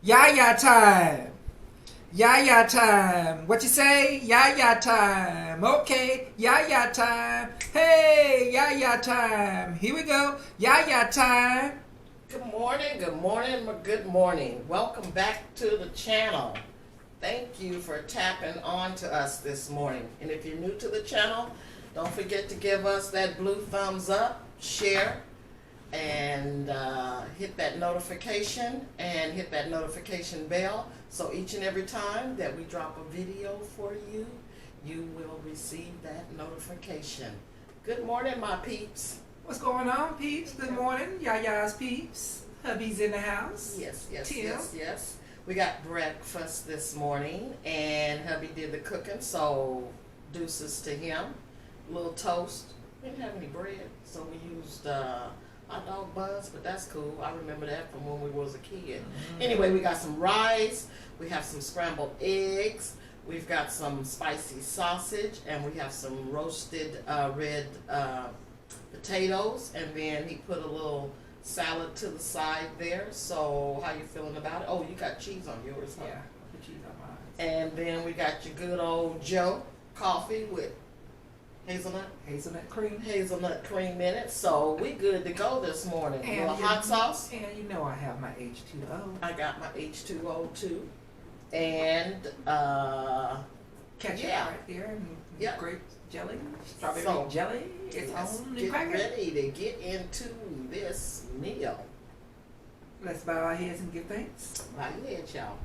YaYa time. YaYa time. What you say? YaYa time. Okay. YaYa time. Hey, YaYa time. Here we go. YaYa time. Good morning, good morning. Welcome back to the channel. Thank you for tapping on to us this morning. And if you're new to the channel, don't forget to give us that blue thumbs up, share, and hit that notification and hit that notification bell. So each and every time that we drop a video for you, you will receive that notification. Good morning, my peeps. What's going on, peeps? Good morning. YaYa's peeps. Hubby's in the house. Yes. Tim. We got breakfast this morning, and hubby did the cooking, so deuces to him. A little toast. We didn't have any bread, so we used hot dog buns, but that's cool. I remember that from when we was a kid. Anyway, we got some rice. We have some scrambled eggs. We've got some spicy sausage, and we have some roasted red potatoes, and then he put a little salad to the side there. So how you feeling about it? Oh, you got cheese on yours, huh? Yeah, put cheese on mine. And then we got your good old Joe coffee with Hazelnut cream in it. So we good to go this morning. A little hot sauce. And you know I have my H2O. I got my H2O too. And Ketchup yeah. right there. And Yep. grape jelly. Strawberry So, jelly. It's let's on the get cracker. ready to get into this meal. Let's bow our heads and give thanks. Bow your head, y'all.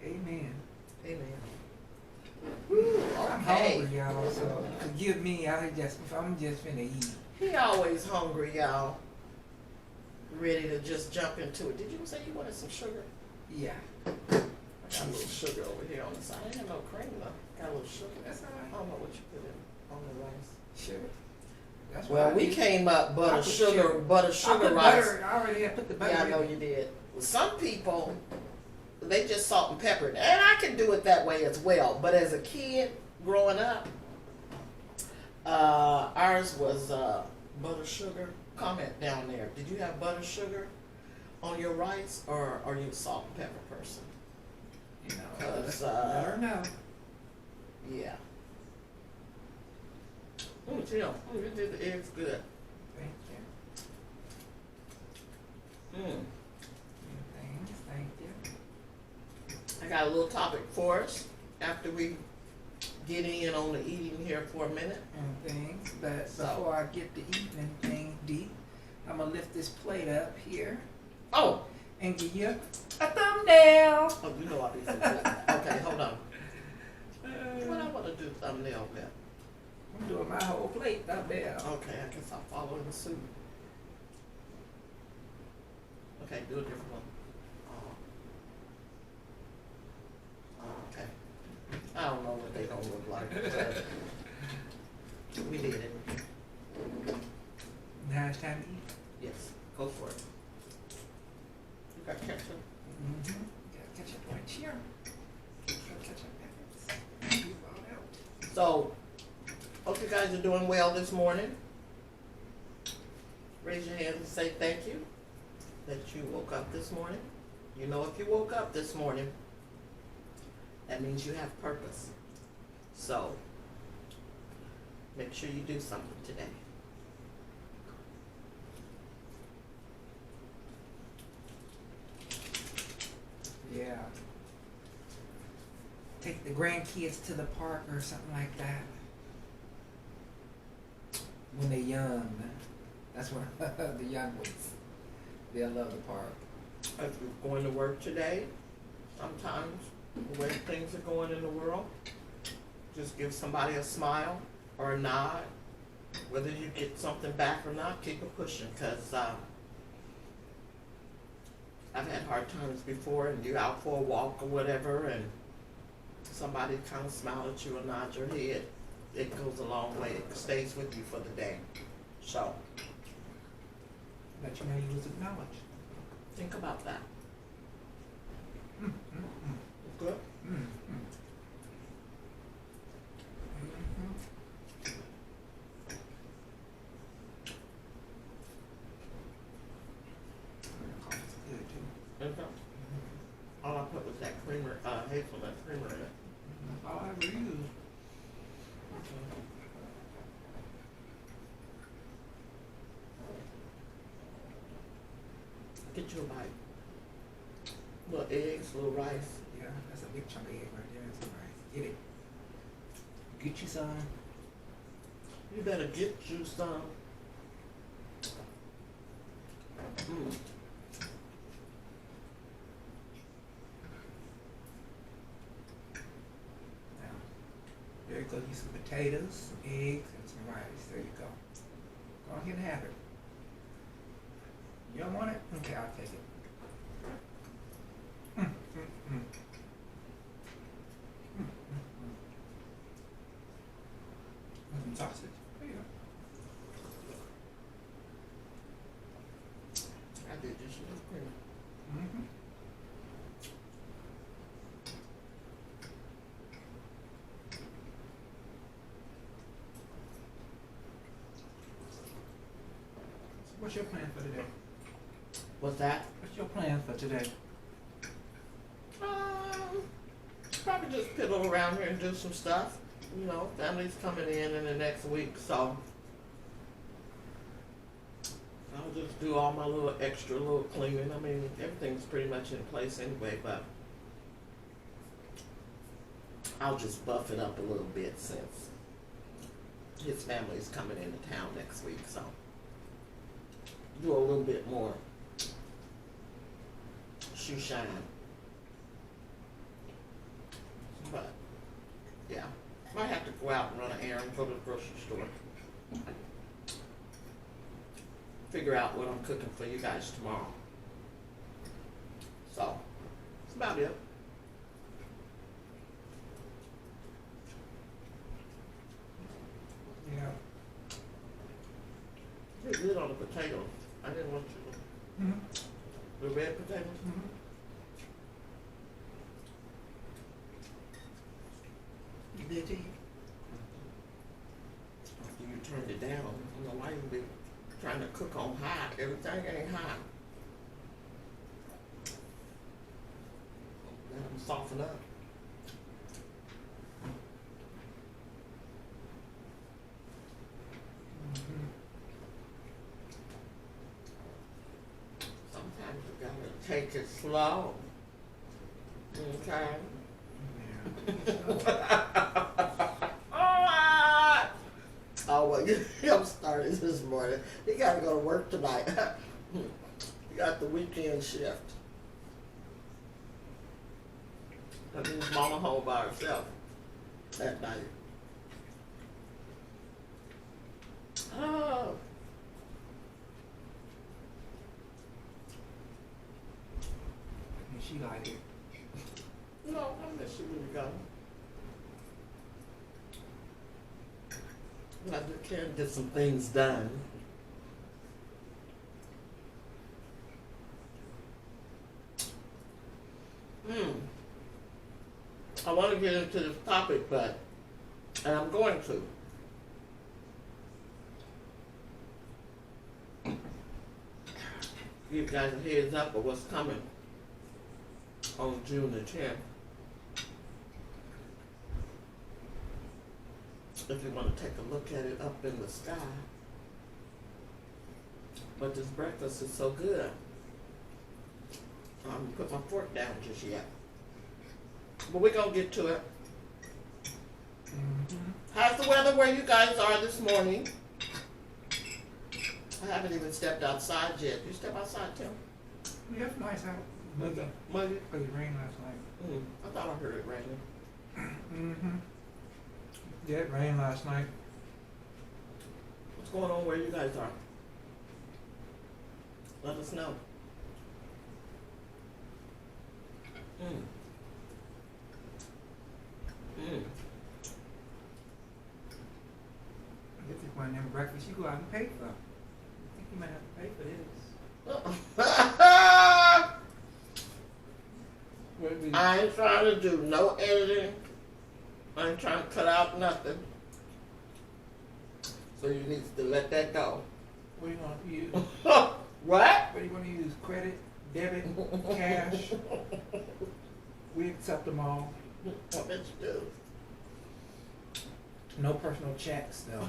Amen. Amen. I'm Okay. hungry, y'all, so forgive me. I'm just finna eat. He always hungry, y'all. Ready to just jump into it. Did you say you wanted some sugar? Yeah. I got a little sugar over here on the side. I ain't have no cream though. Got a little sugar. That's all I right. don't know what you put in on the rice. Sugar. That's Well, what I we did. came up I butter put sugar I rice. put butter. I already had put the butter Yeah, I in know it. you did. Some people, they just salt and pepper it. And I can do it that way as well. But as a kid growing up, ours was butter sugar. Comment down there. Did you have butter sugar on your rice, or are you a salt and pepper person? You know, 'Cause, let her know. Yeah. Oh, Tim, you did the eggs good. Thank you. Mm. Thank you. I got a little topic for us after we get in on the eating here for a minute. And things, but So- before I get to eating things deep, I'm gonna lift this plate up here Oh, and give you a thumbnail. oh, you know I'll be so good. Okay, hold on. What I want to do thumbnail with? I'm doing my whole plate thumbnail. Okay, I guess I'll follow the suit. Okay, do a different one. Okay. I don't know what they gonna look like, but we did it. Now it's time to eat. Yes, go for it. You got ketchup? Mm-hmm. Got ketchup right here. Ketchup packets. Move on out. So, hope you guys are doing well this morning. Raise your hand and say thank you that you woke up this morning. You know, if you woke up this morning, that means you have purpose. So, make sure you do something today. Yeah. Take the grandkids to the park or something like that. When they're young. That's when the young ones. They'll love the park. If you're going to work today, sometimes the way things are going in the world, just give somebody a smile or a nod. Whether you get something back or not, keep it pushing, because I've had hard times before, and you're out for a walk or whatever, and somebody kind of smile at you or nod your head. It goes a long way. It stays with you for the day. So, Let you know you was acknowledged. think about that. Good? Mm-hmm. hazelnut creamer in it. That's all I ever use. Get you a bite. Little eggs, little rice. Yeah, that's a big chunk of egg right there. That's nice. Get it. Get you some. You better get you some. Mm. Now, there you go. Get some potatoes, some eggs, and some rice. There you go. Go ahead and have it. You don't want it? Okay, I'll take it. Mm, mm, mm. Mm, mm, mm. And some sausage. There you go. I did just enough creamer. Mm-hmm. What's your plan for today? What's that? What's your plan for today? Probably just piddle around here and do some stuff. You know, family's coming in the next week, so I'll just do all my little extra little cleaning. I mean, everything's pretty much in place anyway, but I'll just buff it up a little bit since his family's coming into town next week, so do a little bit more shoe shine. But yeah, might have to go out and run an errand, go to the grocery store, figure out what I'm cooking for you guys tomorrow. So that's about it. Yeah. You're good on the potatoes. I didn't want you Mm-hmm. the red potatoes. Mm-hmm. You did too? After you turned it down, I don't know why you be trying to cook on high. Everything ain't high. Let them soften up. Mm-hmm. Sometimes you gotta take it slow. Okay. Oh, well, I'm starting this morning. You gotta go to work tonight. You got the weekend shift. That means mama home by herself at night. Oh. And she like it. No, I miss you when you go. I can get some things done. I want to get into this topic, and I'm going to. Give you guys a heads up of what's coming on June the 10th. If you want to take a look at it up in the sky. But this breakfast is so good. I haven't put my fork down just yet. But we're going to get to it. Mm-hmm. How's the weather where you guys are this morning? I haven't even stepped outside yet. You step outside, Tim? Yeah, it's nice out. Muggy. Muggy? Because it rained last night. I thought I heard it raining. Mm-hmm. Yeah, it rained last night. What's going on where you guys are? Let us know. If you want them breakfast, you go out and pay for. I think you might have to pay for this. I ain't trying to do no editing. I ain't trying to cut out nothing. So you need to let that go. What do you want to use? What? What do you want to use? Credit, debit, cash? We accept them all. I bet you do. No personal checks, though.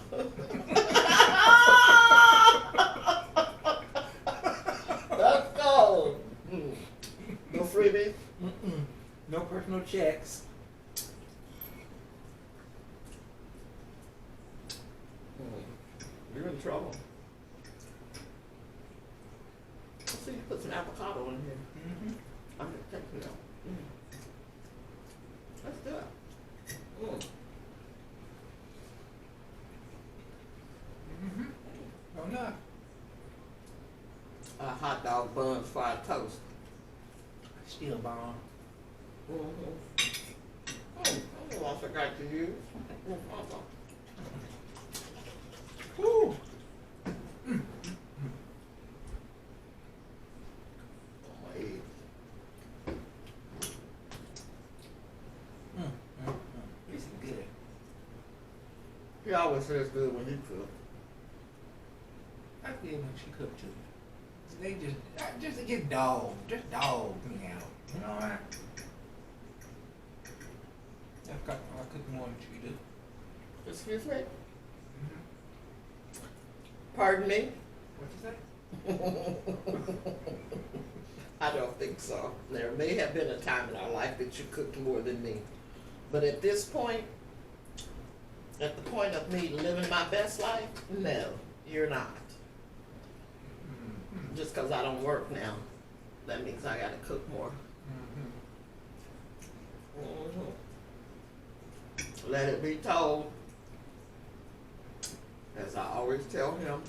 Let's go. No freebie. No personal checks. You're in trouble. So you put some avocado in here. I'm gonna take it out. Let's do it. Oh no. Hot dog buns, fried toast. Still bomb. That's what else I got to use. Woo. This is good. He always says good when he cooks. I feel when she cooked too. They just get dog, just dog me out. You know what? I cook more than she do. Excuse me? Pardon me? What you say? I don't think so. There may have been a time in our life that you cooked more than me. But at this point, at the point of me living my best life, no, you're not. Just because I don't work now, that means I gotta cook more. Let it be told, as I always tell him,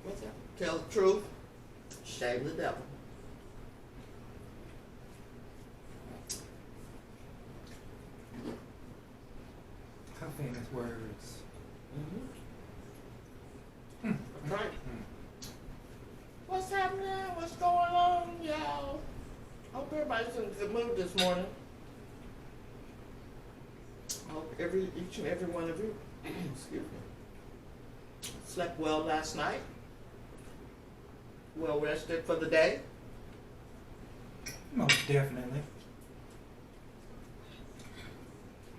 what's that? Tell the truth, shame the devil. How famous words. That's right. What's happening? What's going on, y'all? Hope everybody's in a good mood this morning. Hope each and every one of you, excuse me, slept well last night. Well rested for the day. Most definitely.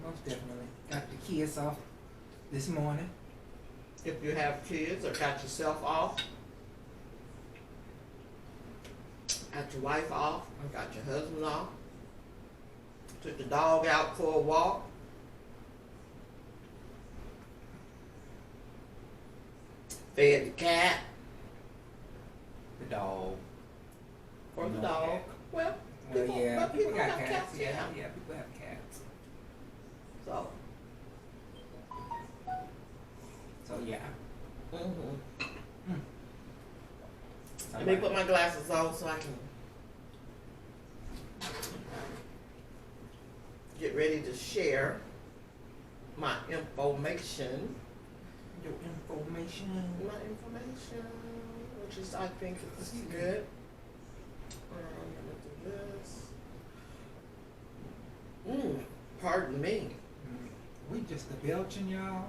Most definitely. Got the kids off this morning. If you have kids or got yourself off, got your wife off, or got your husband off, took the dog out for a walk, fed the cat, The dog. or the No dog. cat. Well, Well, people, yeah, but people got have cats. yeah. Yeah, people have cats. So, Yeah. Let me put my glasses on so I can get ready to share my information. Your information. My information, which is, I think, is good. I'm gonna do this. Pardon me. We just the belching, y'all.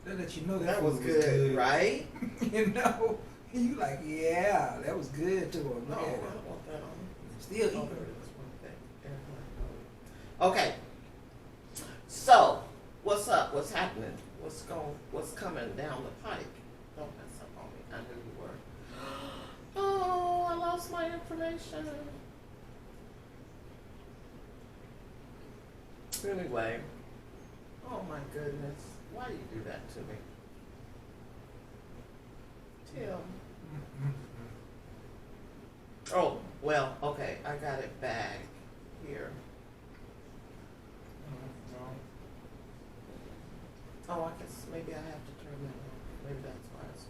That let you know That was food good, right? You know, you like, yeah, that was good too. No, I don't want that on. Still Oh, eating. there it is. Okay. So, what's up? What's happening? What's coming down the pike? Don't mess up on me. I knew you were. Oh, I lost my information. Anyway. Oh my goodness. Why do you do that to me? Tim. Oh, well, okay. I got it back here. Oh, I guess maybe I have to turn that on. Maybe that's why it's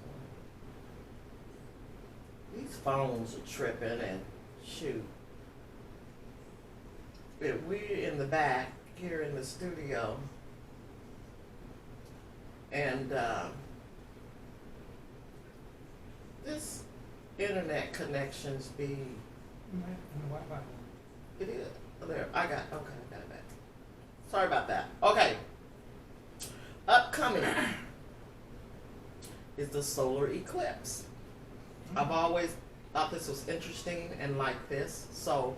on. These phones are tripping and shoot. We're in the back here in the studio. And this internet connections be it is there. I got it back. Sorry about that. Okay. Upcoming is the solar eclipse. I've always thought this was interesting and like this. So,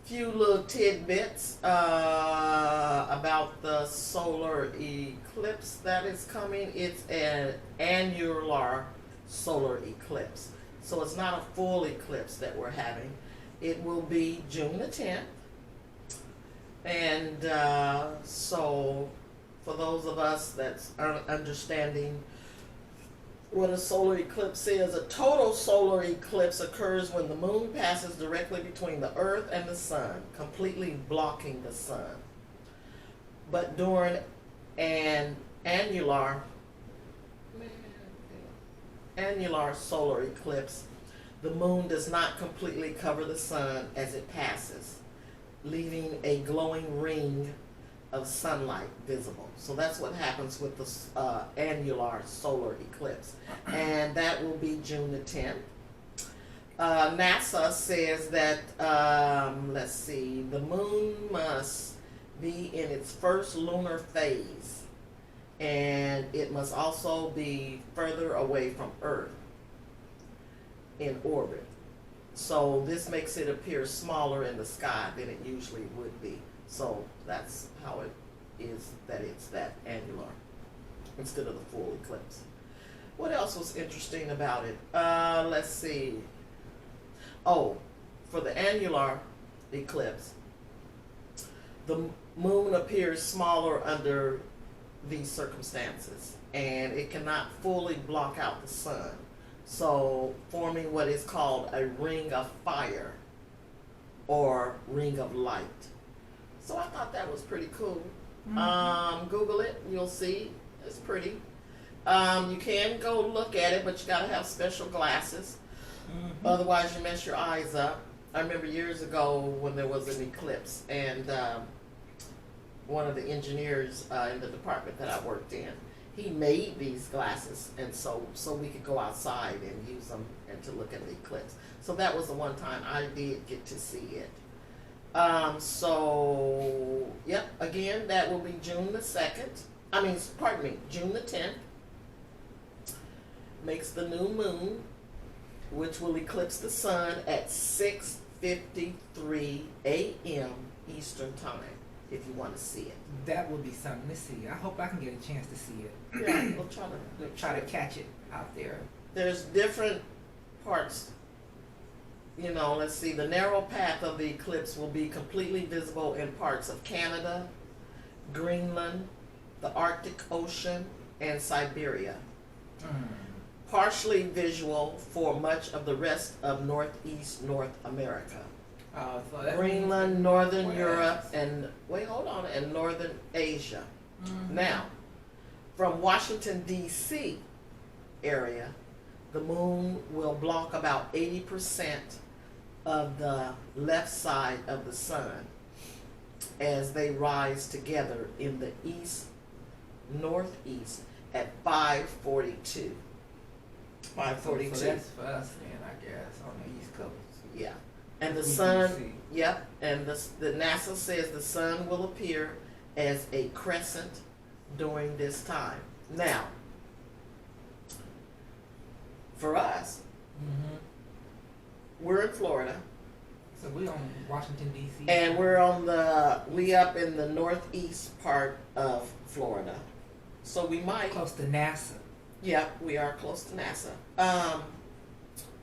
few little tidbits about the solar eclipse that is coming. It's an annular solar eclipse. So it's not a full eclipse that we're having. It will be June the 10th. And so for those of us that's understanding what a solar eclipse is, a total solar eclipse occurs when the moon passes directly between the earth and the sun, completely blocking the sun. But during an annular solar eclipse, the moon does not completely cover the sun as it passes, leaving a glowing ring of sunlight visible. So that's what happens with the annular solar eclipse. And that will be June the 10th. NASA says that, let's see, the moon must be in its first lunar phase, and it must also be further away from Earth in orbit. So this makes it appear smaller in the sky than it usually would be. So that's how it is that it's that annular instead of the full eclipse. What else was interesting about it? Let's see. Oh, for the annular eclipse, the moon appears smaller under these circumstances, and it cannot fully block out the sun, so forming what is called a ring of fire or ring of light. So I thought that was pretty cool. Mm-hmm. Google it, you'll see. It's pretty. You can go look at it, but you gotta have special glasses. Mm-hmm. Otherwise you mess your eyes up. I remember years ago when there was an eclipse, and one of the engineers in the department that I worked in, he made these glasses, and so we could go outside and use them and to look at the eclipse. So that was the one time I did get to see it. So, yep, again, that will be June the 2nd. June the 10th. Makes the new moon, which will eclipse the sun at 6:53 a.m. Eastern Time, if you want to see it. That will be something to see. I hope I can get a chance to see it. Yeah, we'll try to catch it out there. There's different parts. You know, let's see, the narrow path of the eclipse will be completely visible in parts of Canada, Greenland, the Arctic Ocean, and Siberia. Partially visual for much of the rest of Northeast North America. So Greenland, Northern Europe, and Northern Asia. Mm-hmm. Now, from Washington, D.C. area, the moon will block about 80% of the left side of the sun as they rise together in the northeast at 5:42. 5:42. So that's for us then, I guess, on the East Coast. Yeah. And the sun, yep, and the NASA says the sun will appear as a crescent during this time. Now, for us, we're in Florida. So we're on Washington, D.C. And we're we up in the northeast part of Florida. So we might. Close to NASA. Yeah, we are close to NASA.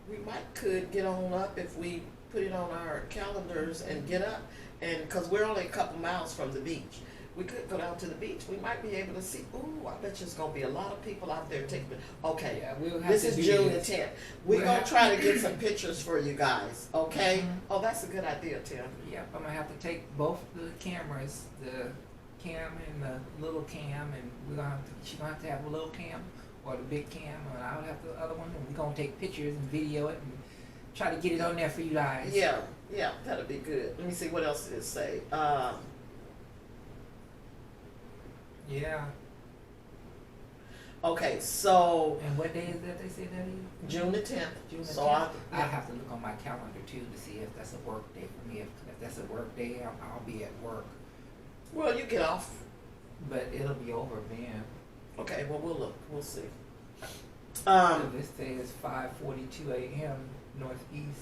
We could get on up if we put it on our calendars and get up, and because we're only a couple miles from the beach. We could go down to the beach. We might be able to see. Ooh, I bet there's gonna be a lot of people out there taking. Okay, yeah, this is June the 10th. We're gonna try to get some pictures for you guys. Okay. Mm-hmm. Oh, that's a good idea, Tim. Yep, I'm gonna have to take both the cameras, the cam and the little cam, and she's gonna have to have a little cam or the big cam, and I'll have the other one, and we're gonna take pictures and video it and try to get it on there for you guys. Yeah, that'll be good. Let me see what else did it say. Yeah. Okay, so. And what day is that they say that is? June the 10th. June the 10th. So I have to look on my calendar too to see if that's a work day for me. If that's a work day, I'll be at work. Well, you get off. But it'll be over then. Okay, well, we'll look. We'll see. This says 5:42 a.m. northeast,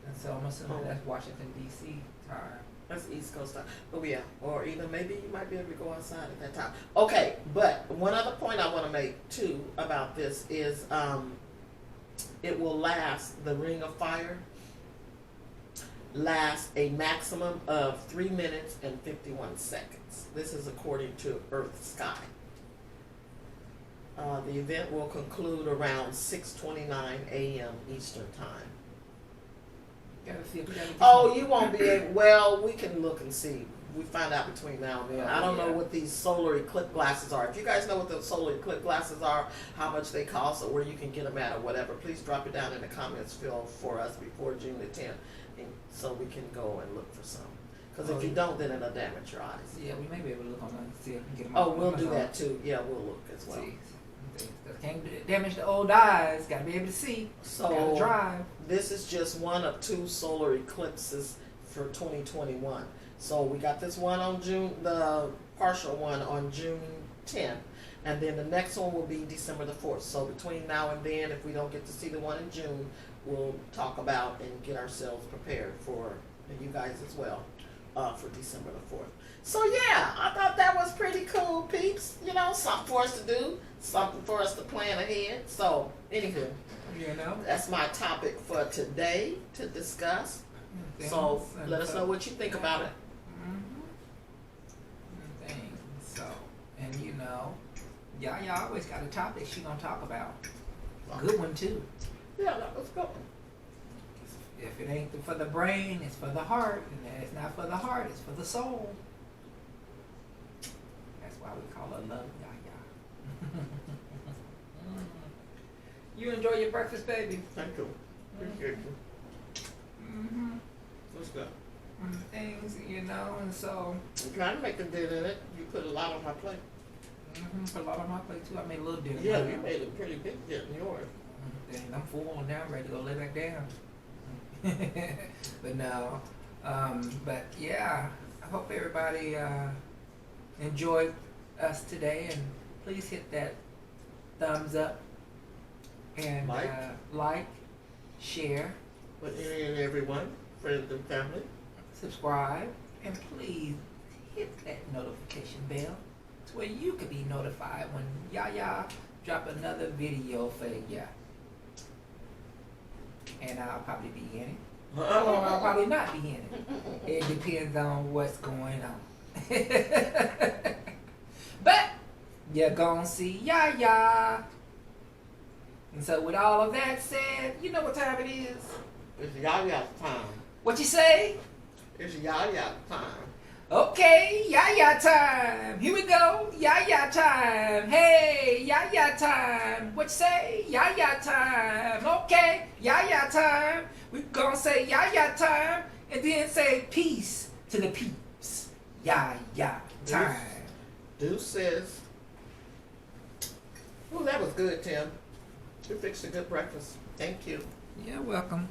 and so I'm assuming that's Washington D.C. time. That's East Coast time. Oh yeah, or even maybe you might be able to go outside at that time. Okay, but one other point I want to make too about this is it will last, the Ring of Fire lasts a maximum of 3 minutes and 51 seconds. This is according to Earth Sky. The event will conclude around 6:29 a.m. Eastern time. Gotta see if we gotta get Oh, you won't be able, well, we can look and see. We find out between now and then. I don't know Yeah. what these solar eclipse glasses are. If you guys know what the solar eclipse glasses are, how much they cost, or where you can get them at or whatever, please drop it down in the comments field for us before June the 10th, and so we can go and look for some. Because if you don't, then it'll damage your eyes. Yeah, we may be able to look online and see if we can get them. Oh, we'll do that too. Yeah, we'll look as well. See. Can't damage the old eyes. Gotta be able to see. Gotta So drive. this is just one of 2 solar eclipses for 2021. So we got this one on the partial one on June 10th, and then the next one will be December the 4th. So between now and then, if we don't get to see the one in June, we'll talk about and get ourselves prepared for you guys as well for December the 4th. So yeah, I thought that was pretty cool, peeps. You know, something for us to do, something for us to plan ahead. So anywho, You know. that's my topic for today to discuss. Things, So and let us know what you think about it. Things. So, and you know, YaYa always got a topic she gonna talk about. Good one too. Yeah, that was good. If it ain't for the brain, it's for the heart, and if it's not for the heart, it's for the soul. That's why we call her Love YaYa. You enjoy your breakfast, baby. Thank you. Appreciate you. Mm-hmm. What's good? Things, you know, and so. I'm trying to make a dinner in it. You put a lot on my plate. Put a lot on my plate too. I made a little dinner. Yeah, you made a pretty big dent in yours. Dang, I'm full on now. I'm ready to go lay back down. But no. But yeah, I hope everybody enjoyed us today, and please hit that thumbs up and like, share, With any and everyone, friends and family. subscribe, and please hit that notification bell to where you can be notified when YaYa drop another video for ya. And I'll probably be in it. Or I'll probably not be in it. It depends on what's going on. But you're gonna see YaYa. And so with all of that said, you know what time it is. It's YaYa time. What you say? It's YaYa time. Okay, YaYa time. Here we go. YaYa time. Hey, YaYa time. What you say? YaYa time. Okay, YaYa time. We gonna say YaYa time and then say peace to the peeps. YaYa time. Deuces. Well, that was good, Tim. You fixed a good breakfast. Thank you. You're welcome.